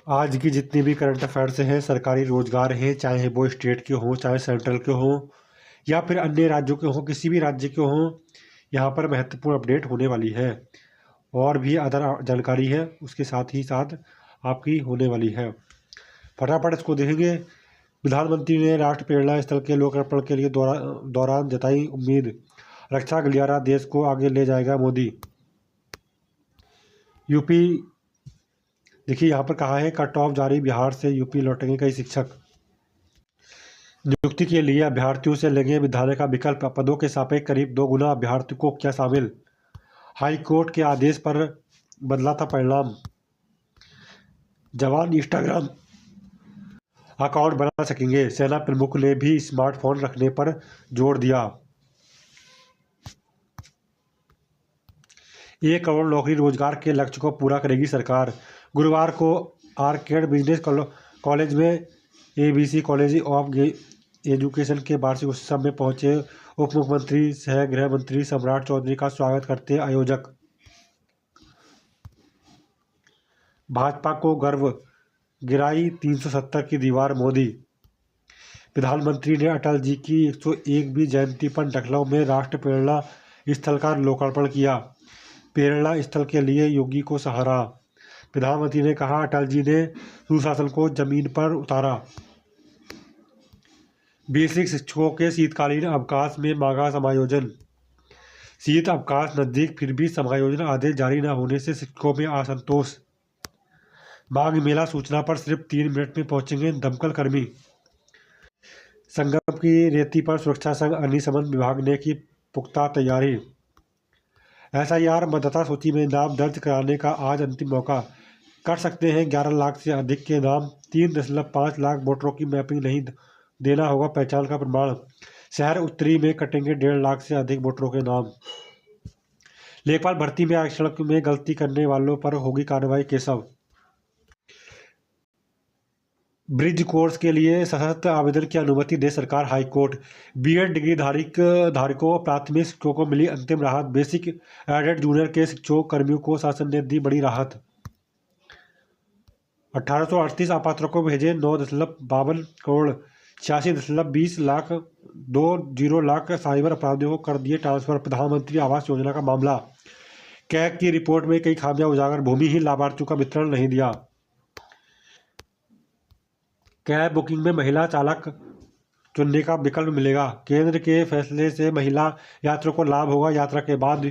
आज की जितनी भी करंट अफेयर्स हैं, सरकारी रोजगार हैं, चाहे वो स्टेट के हों, चाहे सेंट्रल के हों या फिर अन्य राज्यों के हों, किसी भी राज्य के हों, यहाँ पर महत्वपूर्ण अपडेट होने वाली है। और भी अदर जानकारी है उसके साथ ही साथ आपकी होने वाली है। फटाफट इसको देखेंगे। प्रधानमंत्री ने राष्ट्र प्रेरणा स्थल के लोकार्पण के लिए दौरान जताई उम्मीद, रक्षा गलियारा देश को आगे ले जाएगा मोदी। यूपी, देखिए यहाँ पर कहा है कट ऑफ जारी, बिहार से यूपी लौटेंगे कई शिक्षक। नियुक्ति के लिए अभ्यर्थियों से लेंगे विद्यालय का विकल्प, पदों के सापेक्ष करीब 2 गुना अभ्यर्थियों को क्या शामिल। हाई कोर्ट के आदेश पर बदला था परिणाम। जवान इंस्टाग्राम अकाउंट बना सकेंगे, सेना प्रमुख ने भी स्मार्टफोन रखने पर जोर दिया। 1 करोड़ नौकरी रोजगार के लक्ष्य को पूरा करेगी सरकार। गुरुवार को आर्केड बिजनेस कॉलेज में ABC कॉलेज ऑफ एजुकेशन के वार्षिक उत्सव में पहुंचे उप मुख्यमंत्री सह गृह मंत्री सम्राट चौधरी का स्वागत करते आयोजक। भाजपा को गर्व, गिराई 370 की दीवार मोदी। प्रधानमंत्री ने अटल जी की 101वीं जयंती पर लखनऊ में राष्ट्र प्रेरणा स्थल का लोकार्पण किया। प्रेरणा स्थल के लिए योगी को सहारा। प्रधानमंत्री ने कहा अटल जी ने सुशासन को जमीन पर उतारा। बेसिक शिक्षकों के शीतकालीन अवकाश में मांगा समायोजन। शीत अवकाश नजदीक फिर भी समायोजन आदेश जारी न होने से शिक्षकों में असंतोष। माघ मेला सूचना पर सिर्फ 3 मिनट में पहुंचेंगे दमकल कर्मी। संगम की रेती पर सुरक्षा संघ अग्निशमन विभाग ने की पुख्ता तैयारी। SIR मतदाता सूची में नाम दर्ज कराने का आज अंतिम मौका। कर सकते हैं 11 लाख से अधिक के नाम। 3.5 लाख वोटरों की मैपिंग नहीं देना होगा पहचान का प्रमाण। शहर उत्तरी में कटेंगे 1.5 लाख से अधिक वोटरों के नाम। लेखपाल भर्ती में आरक्षण में गलती करने वालों पर होगी कार्रवाई, केशव। ब्रिज कोर्स के लिए सशर्त आवेदन की अनुमति दे सरकार, हाई कोर्ट। BEd डिग्री धारकों प्राथमिक शिक्षकों को मिली अंतिम राहत। बेसिक एडेड जूनियर के शिक्षकों कर्मियों को शासन ने दी बड़ी राहत। 1838 अपात्रों को भेजे 9.52 करोड़। 86.20 लाख 20 लाख साइबर अपराधियों को कर दिए ट्रांसफर। प्रधानमंत्री आवास योजना का मामला, कैग की रिपोर्ट में कई खामियां उजागर, भूमिहीन लाभार्थियों का वितरण नहीं दिया। कैब बुकिंग में महिला चालक चुनने का विकल्प मिलेगा। केंद्र के फैसले से महिला यात्रियों को लाभ होगा, यात्रा के बाद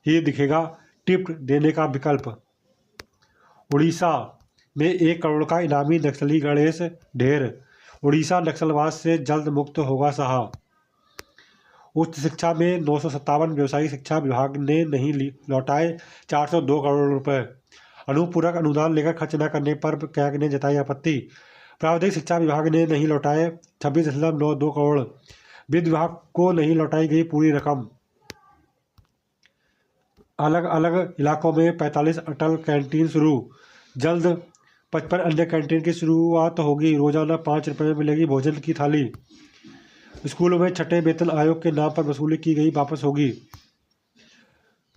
ही दिखेगा टिप देने का विकल्प। उड़ीसा में 1 करोड़ का इनामी नक्सली गणेश ढेर। उड़ीसा नक्सलवाद से जल्द मुक्त होगा सहा। उच्च शिक्षा में 957 व्यवसायिक शिक्षा विभाग ने नहीं लौटाए 402 करोड़ रुपए। अनुपूरक अनुदान लेकर खर्च न करने पर कैग ने जताई आपत्ति। प्राविधिक शिक्षा विभाग ने नहीं लौटाए 26.92 करोड़। वित्त विभाग को नहीं लौटाई गई पूरी रकम। अलग अलग इलाकों में 45 अटल कैंटीन शुरू, जल्द 55 अन्य कैंटीन की शुरुआत होगी। रोजाना 5 रुपये में मिलेगी भोजन की थाली। स्कूलों में छठे वेतन आयोग के नाम पर वसूली की गई वापस होगी।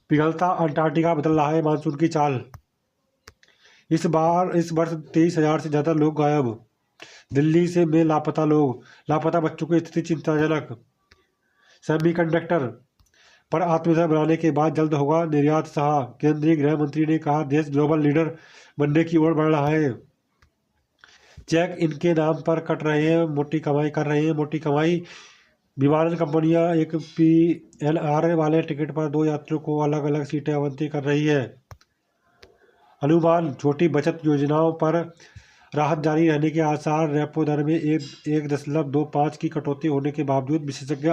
पिघलता अंटार्कटिका बदल रहा है मानसून की चाल। इस वर्ष 23,000 से ज़्यादा लोग गायब। दिल्ली से में लापता लोग, लापता बच्चों की स्थिति चिंताजनक। सेमीकंडक्टर पर आत्मनिर्भर बनाने के बाद जल्द होगा निर्यात सहा। केंद्रीय गृह मंत्री ने कहा देश ग्लोबल लीडर बनने की ओर बढ़ रहा है। चेक इनके नाम पर कट रहे हैं, मोटी कमाई कर रहे हैं, मोटी कमाई। विमानन कंपनियां एक PNR वाले टिकट पर 2 यात्रियों को अलग अलग सीटें आवंटित कर रही है। अनुमान, छोटी बचत योजनाओं पर राहत जारी रहने के आसार। रेपो दर में 1.25 की कटौती होने के बावजूद विशेषज्ञ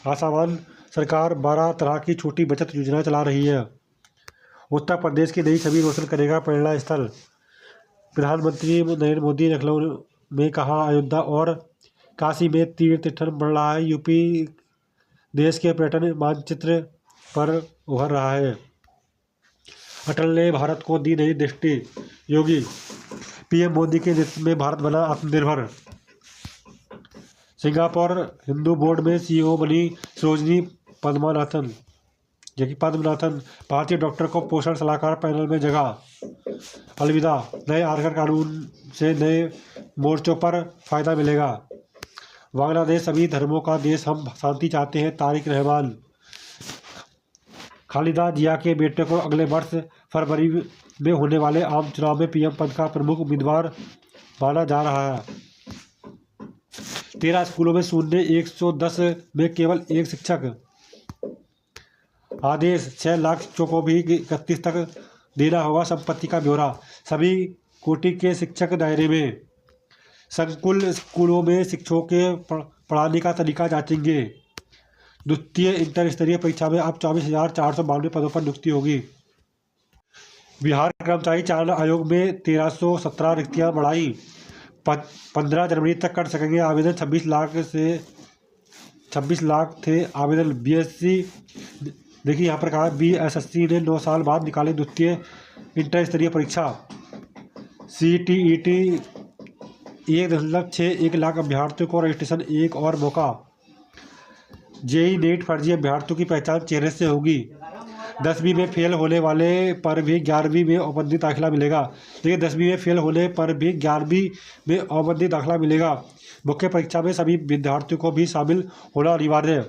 आशावान। सरकार 12 तरह की छोटी बचत योजना चला रही है। उत्तर प्रदेश की नई छवि रोशन करेगा प्रेरणा स्थल। प्रधानमंत्री नरेंद्र मोदी ने लखनऊ में कहा अयोध्या और काशी में तीर्थन बढ़ रहा है। यूपी देश के पर्यटन मानचित्र पर उभर रहा है। अटल ने भारत को दी नई दृष्टि, योगी। PM मोदी के नेतृत्व में भारत बना आत्मनिर्भर। सिंगापुर हिंदू बोर्ड में CEO बनी सरोजनी पद्मनाथन। भारतीय डॉक्टर को पोषण सलाहकार पैनल में जगह। अलविदा। नए आरक्षण कानून से नए मोर्चों पर फायदा मिलेगा। बांग्लादेश सभी धर्मों का देश, हम शांति चाहते हैं। तारिक रहमान। खालिदा जिया के बेटे को अगले वर्ष फरवरी में होने वाले आम चुनाव में पीएम पद का प्रमुख उम्मीदवार माना जा रहा है। 13 स्कूलों में शून्य, 110 में केवल एक शिक्षक। आदेश, 6 लाख शिक्षकों को भी 31 तक देना होगा संपत्ति का ब्यौरा। सभी कोटि के शिक्षक दायरे में। संकुल स्कूलों में शिक्षकों के पढ़ाने का तरीका जांचेंगे। द्वितीय इंटर स्तरीय परीक्षा में अब 24,492 पदों पर नियुक्ति होगी। बिहार कर्मचारी चयन आयोग में 1317 रिक्तियां बढ़ाई। 15 जनवरी तक कर सकेंगे आवेदन। 26 लाख थे आवेदन। बीएससी, देखिए यहाँ पर कहा बीएसएससी ने 9 साल बाद निकाली द्वितीय इंटर स्तरीय परीक्षा। CTET 1.61 लाख अभ्यर्थियों को रजिस्ट्रेशन, एक और मौका। जेईई नेट फर्जी अभ्यर्थियों की पहचान चेहरे से होगी। 10वीं में फेल होने वाले पर भी 11वीं में औपबंधिक दाखिला मिलेगा। देखिए 10वीं में फेल होने पर भी 11वीं में औपबंधिक दाखिला मिलेगा। मुख्य परीक्षा में सभी विद्यार्थियों को भी शामिल होना अनिवार्य।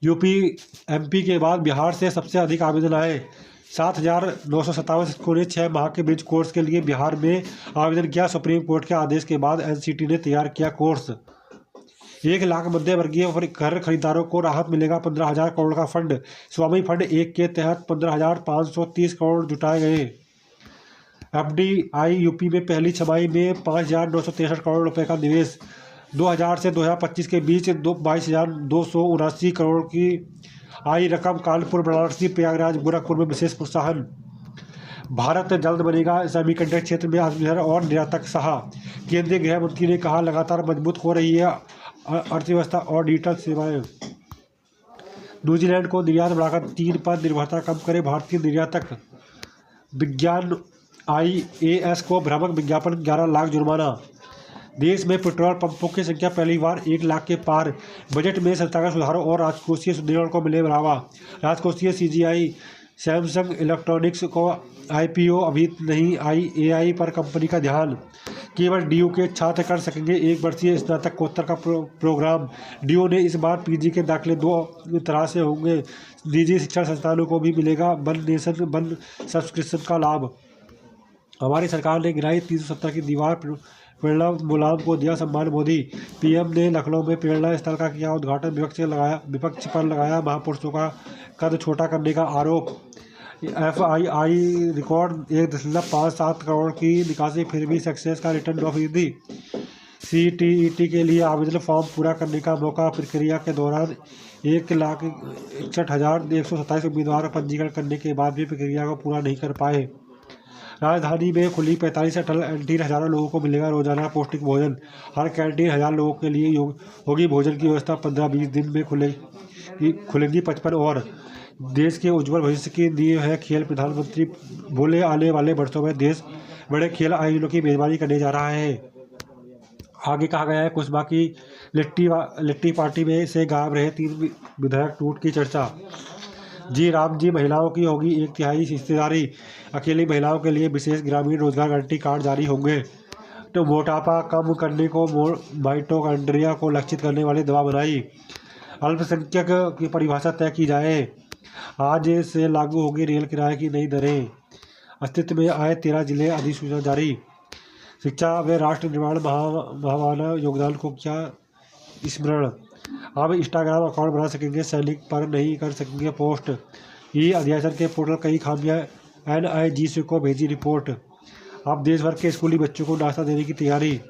यूपी एमपी के बाद बिहार से सबसे अधिक आवेदन आए। 7,957 शिक्षकों ने 6 माह के ब्रिज कोर्स के लिए बिहार में आवेदन किया। सुप्रीम कोर्ट के आदेश के बाद एनसीटी ने तैयार किया कोर्स। 1 लाख मध्य वर्गीय घर खरीदारों को राहत मिलेगा। 15,000 करोड़ का फंड। स्वामी फंड 1 के तहत 15,530 करोड़ जुटाए गए। FDI यूपी में पहली छमाही में 5,963 करोड़ रुपए का निवेश। 2000 से 2025 के बीच 22,279 करोड़ की आई रकम। कानपुर, वाराणसी, प्रयागराज, गोरखपुर में विशेष प्रोत्साहन। भारत जल्द बनेगा सेमीकंडक्टर क्षेत्र में आत्मनिर्भर और निर्यातक सहा। केंद्रीय गृह मंत्री ने कहा लगातार मजबूत हो रही है अर्थव्यवस्था और डिजिटल सेवाएं। न्यूजीलैंड को निर्यात बढ़ाकर चीन पर निर्भरता कम करे भारतीय निर्यातक। विज्ञान IAS को भ्रामक विज्ञापन, 11 लाख जुर्माना। देश में पेट्रोल पंपों की संख्या पहली बार 1 लाख के पार। बजट में संस्थागत सुधारों और राजकोषीय सुदृढ़ीकरण को मिले बढ़ावा। राजकोषीय CGI। सैमसंग इलेक्ट्रॉनिक्स को IPO अभी नहीं आई। AI पर कंपनी का ध्यान। केवल DU के छात्र कर सकेंगे 1 वर्षीय स्नातकोत्तर का प्रोग्राम। DU ने इस बार PG के दाखिले 2 तरह से होंगे। निजी शिक्षण संस्थानों को भी मिलेगा वन नेशन वन सब्सक्रिप्शन का लाभ। हमारी सरकार ने गिराई 370 की दीवार, प्रेरणा मुलायम को दिया सम्मान। मोदी। PM ने लखनऊ में प्रेरणा स्थल का किया उद्घाटन। विपक्ष पर लगाया महापुरुषों का कद छोटा करने का आरोप। FII रिकॉर्ड 1.57 करोड़ की निकासी, फिर भी सक्सेस का रिटर्न 9%। CTET के लिए आवेदन फॉर्म पूरा करने का मौका। प्रक्रिया के दौरान 1,61,127 उम्मीदवार पंजीकरण करने के बाद भी प्रक्रिया को पूरा नहीं कर पाए। राजधानी में खुली 45 से अटल कैंटीन। हज़ारों लोगों को मिलेगा रोजाना पौष्टिक भोजन। हर कैंटीन 1000 लोगों के लिए होगी भोजन की व्यवस्था। 15-20 दिन में खुलेंगी 55 और। देश के उज्जवल भविष्य की नींव है खेल। प्रधानमंत्री बोले आने वाले वर्षों में देश बड़े खेल आयोजनों की मेजबानी करने जा रहा है। आगे कहा गया है कुशबा की लिट्टी पार्टी में से गायब रहे 3 विधायक, टूट की चर्चा। जी राम जी, महिलाओं की होगी 1/3 हिस्सेदारी। अकेली महिलाओं के लिए विशेष ग्रामीण रोजगार गारंटी कार्ड जारी होंगे। तो मोटापा कम करने को माइटोकॉन्ड्रिया को लक्षित करने वाली दवा बनाई। अल्पसंख्यक की परिभाषा तय की जाए। आज से लागू होगी रेल किराए की नई दरें। अस्तित्व में आए 13 जिले, अधिसूचना जारी। शिक्षा व राष्ट्र निर्माण महामानव योगदान को क्या स्मरण। अब इंस्टाग्राम अकाउंट बना सकेंगे सैनिक, पर नहीं कर सकेंगे पोस्ट। अध्यासन के पोर्टल कई खामियां, NIGC को भेजी रिपोर्ट। अब देश भर के स्कूली बच्चों को नाश्ता देने की तैयारी।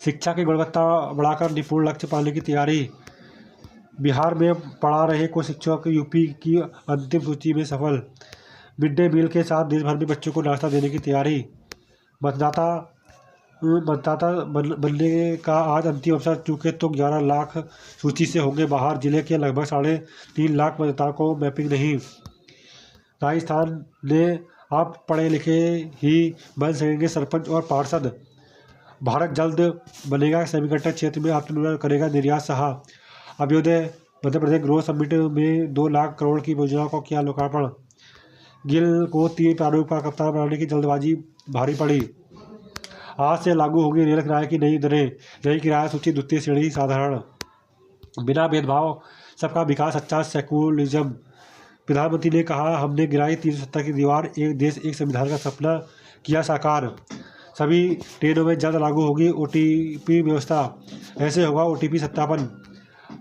शिक्षा की गुणवत्ता बढ़ाकर निपुण लक्ष्य पाने की तैयारी। बिहार में पढ़ा रहे कुछ शिक्षक यूपी की अंतिम सूची में सफल। मिड डे मील के साथ देश भर में बच्चों को नाश्ता देने की तैयारी। मतदाता बनने का आज अंतिम अवसर, चूके तो 11 लाख सूची से होंगे बाहर। जिले के लगभग 3.5 लाख मतदाताओं को मैपिंग नहीं। राजस्थान ने अब पढ़े लिखे ही बन सकेंगे सरपंच और पार्षद। भारत जल्द बनेगा सेमीकंडक्टर क्षेत्र में आत्मनिर्भर करेगा निर्यात सहा। अभ्युदय मध्य प्रदेश ग्रोथ समिट में 2 लाख करोड़ की योजनाओं को किया लोकार्पण। गिल को 3 प्रारूप का कप्तान बनाने की जल्दबाजी भारी पड़ी। आज से लागू होगी रेल किराए की नई दरें। नई किराया सूची द्वितीय श्रेणी साधारण। बिना भेदभाव सबका विकास अच्छा सेकुलरिज्म। प्रधानमंत्री ने कहा, हमने गिराई 370 की दीवार, एक देश एक संविधान का सपना किया साकार। सभी ट्रेनों में जल्द लागू होगी ओटीपी व्यवस्था। ऐसे होगा ओटीपी सत्यापन।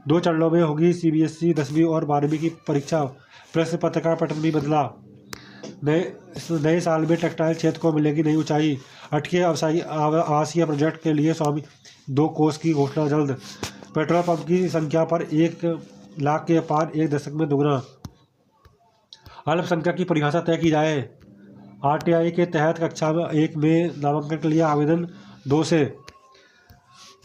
2 चरणों में होगी सीबीएसई 10वीं और 12वीं की परीक्षा। प्रश्न पत्र का पैटर्न भी बदला। नए साल में टेक्सटाइल क्षेत्र को मिलेगी नई ऊंचाई। अटके आवासीय प्रोजेक्ट के लिए स्वामी 2 कोष की घोषणा जल्द। पेट्रोल पंप की संख्या पर 1 लाख के पार 1 दशक में दोगुना। अल्पसंख्यक की परिभाषा तय की जाए। आरटीआई के तहत कक्षा 1 में नामांकन के लिए आवेदन 2 से।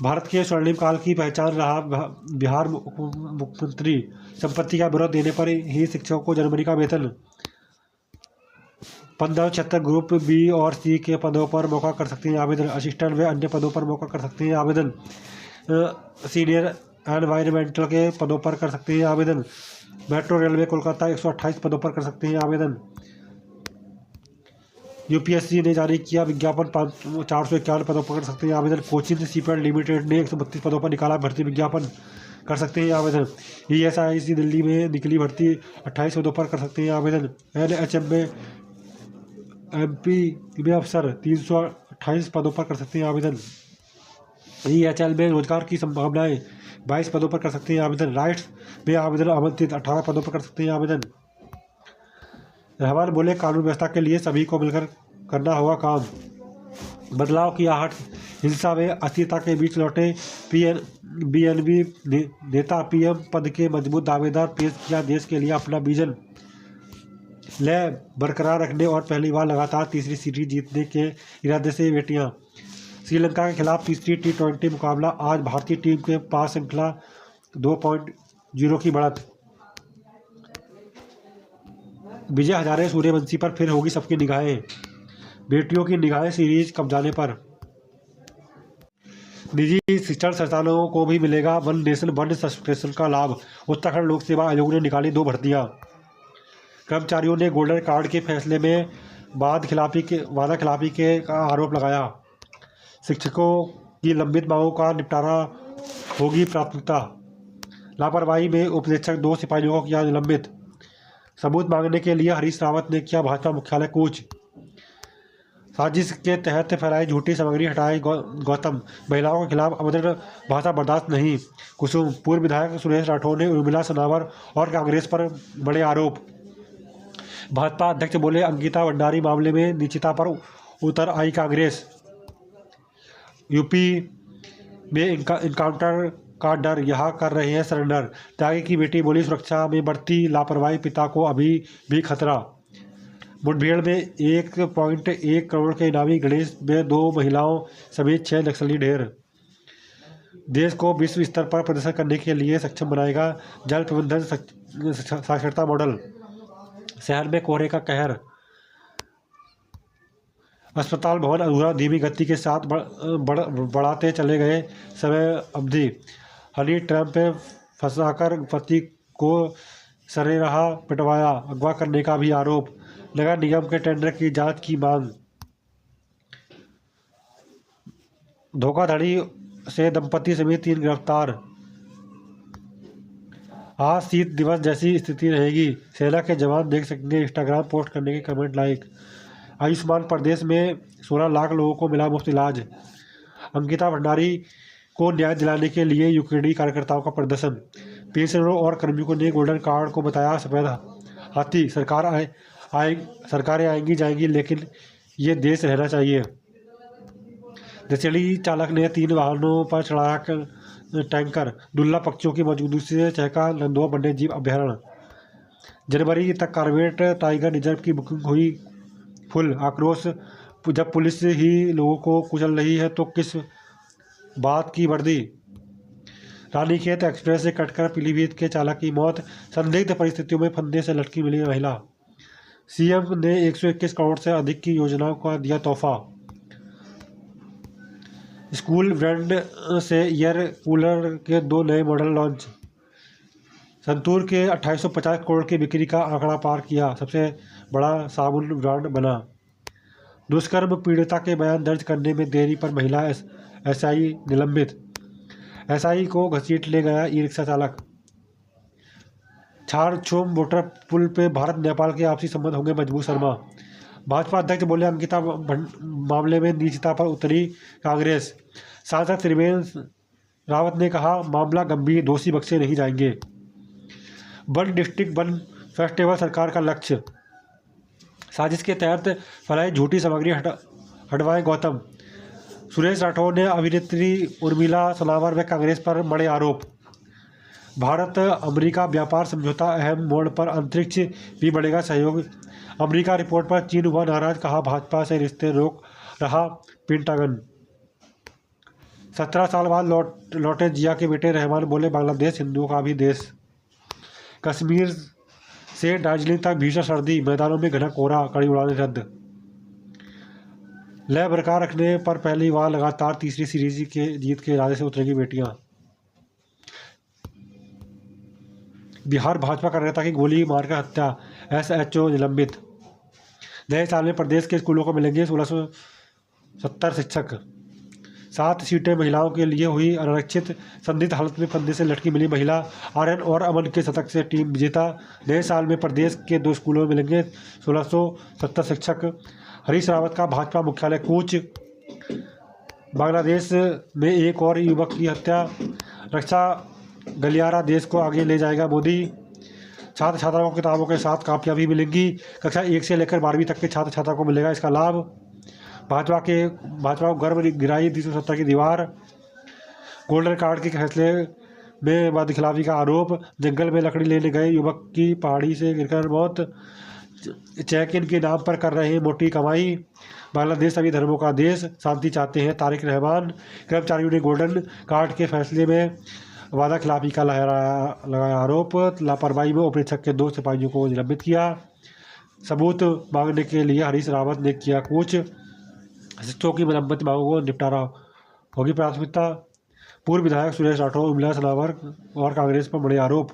भारत के स्वर्णिम काल की पहचान रहा बिहार मुख्यमंत्री। संपत्ति का विरोध देने पर ही शिक्षकों को जनवरी का वेतन। 1576 ग्रुप बी और सी के पदों पर मौका कर सकते हैं आवेदन। असिस्टेंट व अन्य पदों पर मौका कर सकते हैं आवेदन। सीनियर एनवायरमेंटल के पदों पर कर सकते हैं आवेदन। मेट्रो रेलवे कोलकाता 128 पदों पर कर सकते हैं आवेदन। यूपीएससी ने जारी किया विज्ञापन, 451 पदों पर कर सकते हैं आवेदन। कोचिन शिपयार्ड लिमिटेड ने 132 पदों पर निकाला भर्ती विज्ञापन, कर सकते हैं आवेदन। ईएसआईसी दिल्ली में निकली भर्ती, 28 पदों पर कर सकते हैं आवेदन। एनएचएम में एमपी में अफसर, 328 पदों पर कर सकते हैं आवेदन। ईएचएल में रोजगार की संभावनाएं, 22 पदों पर कर सकते हैं आवेदन। राइट्स में आवेदन आमंत्रित, 18 पदों पर कर सकते हैं आवेदन। रहमान बोले, कानून व्यवस्था के लिए सभी को मिलकर करना होगा काम। बदलाव की आहट, हिंसा व अस्थिरता के बीच लौटे बीएनबी नेता। पीएम पद के मजबूत दावेदार, पेश किया देश के लिए अपना विजन। लय बरकरार रखने और पहली बार लगातार तीसरी सीरीज जीतने के इरादे से बेटियां। श्रीलंका के खिलाफ तीसरी T20 मुकाबला आज। भारतीय टीम के पास श्रृंखला 2.0 की बढ़त। विजय हजारे सूर्यवंशी पर फिर होगी सबकी निगाहें। बेटियों की निगाहें सीरीज कब्जाने पर। निजी शिक्षण संस्थानों को भी मिलेगा वन नेशन वन सब्सक्रिप्शन का लाभ। उत्तराखंड लोक सेवा आयोग ने निकाली 2 भर्तियां। कर्मचारियों ने गोल्डन कार्ड के फैसले में वादा खिलाफी के का आरोप लगाया। शिक्षकों की लंबित मांगों का निपटारा होगी प्राथमिकता। लापरवाही में उपनिरीक्षक 2 सिपाहियों को किया निलंबित। सबूत मांगने के लिए हरीश रावत ने किया भाजपा मुख्यालय कूच। साजिश के तहत फैलाई झूठी सामग्री हटाए गौतम। महिलाओं के खिलाफ अभद्र भाषा बर्दाश्त नहीं। कुसुम। पूर्व विधायक सुरेश राठौर ने उर्मिला सनावर और कांग्रेस पर बड़े आरोप। भाजपा अध्यक्ष बोले, अंकिता भंडारी मामले में निश्चिता पर उतर आई कांग्रेस। यूपी में इनकाउंटर का डर, यहाँ कर रहे हैं सरेंडर। त्यागी की बेटी बोली, सुरक्षा में बढ़ती लापरवाही, पिता को अभी भी खतरा। मुठभेड़ में 1.1 करोड़ के इनामी गणेश में 2 महिलाओं समेत 6 नक्सली ढेर। देश को विश्व स्तर पर प्रदर्शन करने के लिए सक्षम बनाएगा जल प्रबंधन साक्षरता मॉडल। शहर में कोहरे का कहर। अस्पताल भवन अधूरा, धीमी गति के साथ बढ़ाते चले गए समय अवधि। हनी ट्रैप पे फंसाकर पति को सरेराह पिटवाया, अगवा करने का भी आरोप। नगर निगम के टेंडर की जांच की मांग। धोखाधड़ी से दंपति समेत 3 गिरफ्तार। आज शीत दिवस जैसी स्थिति रहेगी, सेना के जवान देख सकेंगे इंस्टाग्राम पोस्ट करने के कमेंट लाइक। आयुष्मान प्रदेश में 16 लाख लोगों को मिला मुफ्त इलाज। अंकिता भंडारी को न्याय दिलाने के लिए यूकेडी कार्यकर्ताओं का प्रदर्शन। पेंशनरों और कर्मियों ने गोल्डन कार्ड को बताया सफेद हाथी। सरकारें आएंगी जाएंगी, लेकिन ये देश रहना चाहिए। नशेड़ी चालक ने 3 वाहनों पर चढ़ाया टैंकर। दुर्लभ पक्षियों की मौजूदगी से चहका नंदवा वन्य जीव अभ्यारण्य। जनवरी तक कॉर्बेट टाइगर रिजर्व की बुकिंग हुई फुल। आक्रोश, जब पुलिस ही लोगों को कुचल रही है तो किस बात की वर्दी। रानीखेत एक्सप्रेस से कटकर पीलीभीत के चालक की मौत। संदिग्ध परिस्थितियों में फंदे से लटकी मिली महिला। सीएम ने 121 करोड़ से अधिक की योजनाओं का दिया तोहफा। स्कूल ब्रांड से एयर कूलर के 2 नए मॉडल लॉन्च। संतूर के 2850 करोड़ की बिक्री का आंकड़ा पार किया। सबसे बड़ा साबुन ब्रांड बना। दुष्कर्म पीड़िता के बयान दर्ज करने में देरी पर महिला एसआई निलंबित। एसआई को घसीट ले गया ई रिक्शा चालक। छारछोम मोटर पुल पे भारत नेपाल के आपसी संबंध होंगे मजबूत, शर्मा। भाजपा अध्यक्ष बोले अंकिता मामले में नीचता पर उतरी कांग्रेस। सांसद त्रिवेंद्र रावत ने कहा मामला गंभीर, दोषी बख्शे नहीं जाएंगे। वन डिस्ट्रिक्ट वन फेस्टिवल सरकार का लक्ष्य। साजिश के तहत फैलाई झूठी सामग्री हटवाएं गौतम। सुरेश राठौर ने अभिनेत्री उर्मिला सोनावर व कांग्रेस पर मढ़े आरोप। भारत अमेरिका व्यापार समझौता अहम मोड़ पर, अंतरिक्ष भी बढ़ेगा सहयोग। अमेरिका रिपोर्ट पर चीन हुआ नाराज, कहा भाजपा से रिश्ते रोक रहा पेंटागन। 17 साल बाद लौटे जिया के बेटे रहमान, बोले बांग्लादेश हिंदुओं का भी देश। कश्मीर से दार्जिलिंग तक भीषण सर्दी, मैदानों में घना कोहरा, कड़ी उड़ानें रद्द। लय बरकरार रखने पर पहली बार लगातार तीसरी सीरीज के जीत के इरादे से उतरेंगी बेटियां। बिहार भाजपा कार्यकर्ता की गोली मारकर हत्या, एसएचओ निलंबित। नए साल में प्रदेश के स्कूलों को मिलेंगे 1670 शिक्षक। 7 सीटें महिलाओं के लिए हुई अनारक्षित, संदिग्ध हालत में फंदे से लटकी मिली महिला। आर्यन और अमन के शतक से टीम विजेता। नए साल में प्रदेश के 2 स्कूलों में मिलेंगे 1670 शिक्षक। हरीश रावत का भाजपा मुख्यालय कूच। बांग्लादेश में एक और युवक की हत्या, रक्षा गलियारा देश को आगे ले जाएगा मोदी। छात्र छात्राओं को किताबों के साथ कापियाँ भी मिलेंगी। कक्षा 1 से लेकर 12वीं तक के छात्र छात्रा को मिलेगा इसका लाभ। भाजपा को गर्व गिराई 370 की दीवार। गोल्डन कार्ड के फैसले में वादखिलाफी का आरोप। जंगल में लकड़ी लेने गए युवक की पहाड़ी से गिरकर मौत। चेक इन के नाम पर कर रहे हैं मोटी कमाई। बांग्लादेश सभी धर्मों का देश, शांति चाहते हैं तारिक रहमान। कर्मचारियों ने गोल्डन कार्ड के फैसले में वादा खिलाफी का लगाया आरोप। लापरवाही में उपरीक्षक के 2 सिपाहियों को निलंबित किया। सबूत मांगने के लिए हरीश रावत ने किया कूच। शिक्षकों की मरम्मत मांगों को निपटारा होगी प्राथमिकता। पूर्व विधायक सुरेश राठौर, उर्मिला सोनावर और कांग्रेस पर बड़े आरोप।